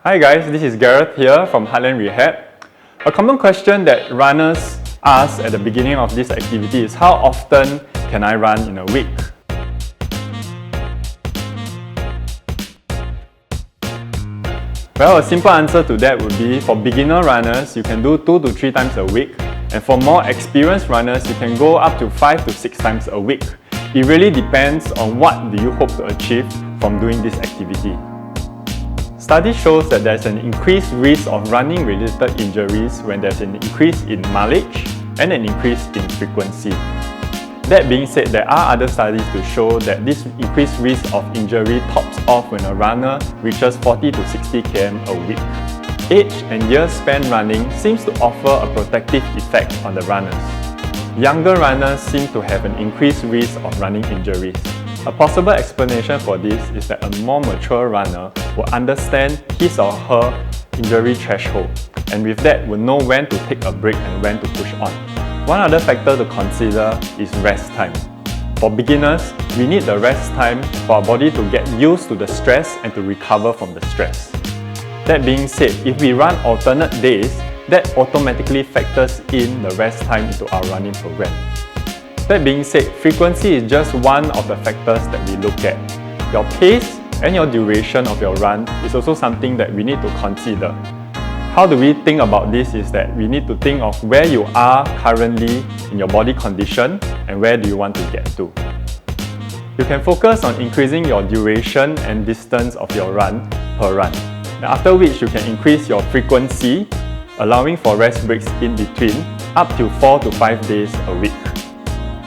Hi guys, this is Gareth here from Heartland Rehab. A common question that runners ask at the beginning of this activity is how often can I run in a week? Well, a simple answer to that would be for beginner runners, you can do 2 to 3 times a week, and for more experienced runners, you can go up to 5 to 6 times a week. It really depends on what do you hope to achieve from doing this activity. Study shows that there's an increased risk of running-related injuries when there's an increase in mileage and an increase in frequency. That being said, there are other studies to show that this increased risk of injury tops off when a runner reaches 40 to 60 km a week. Age and years spent running seems to offer a protective effect on the runners. Younger runners seem to have an increased risk of running injuries. A possible explanation for this is that a more mature runner will understand his or her injury threshold, and with that will know when to take a break and when to push on. One other factor to consider is rest time. For beginners, we need the rest time for our body to get used to the stress and to recover from the stress. That being said, if we run alternate days, that automatically factors in the rest time into our running program. That being said, frequency is just one of the factors that we look at. Your pace and your duration of your run is also something that we need to consider. How do we think about this is that we need to think of where you are currently in your body condition and where do you want to get to. You can focus on increasing your duration and distance of your run per run, after which you can increase your frequency, allowing for rest breaks in between up to 4 to 5 days a week.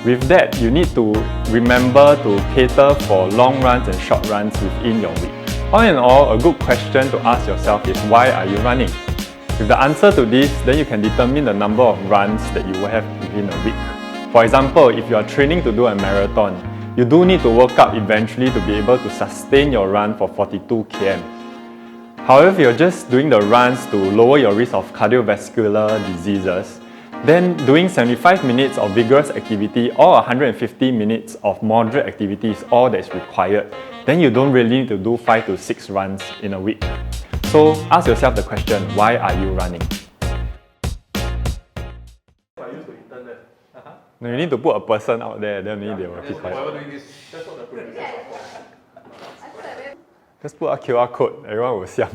With that, you need to remember to cater for long runs and short runs within your week. All in all, a good question to ask yourself is why are you running? With the answer to this, then you can determine the number of runs that you will have within a week. For example, if you are training to do a marathon, you do need to work out eventually to be able to sustain your run for 42 km. However, if you're just doing the runs to lower your risk of cardiovascular diseases, then doing 75 minutes of vigorous activity or 150 minutes of moderate activity is all that's required. Then you don't really need to do 5 to 6 runs in a week. So ask yourself the question, why are you running? No, you need to put a person out there, then only they will keep quiet. Just put a QR code, everyone will siam.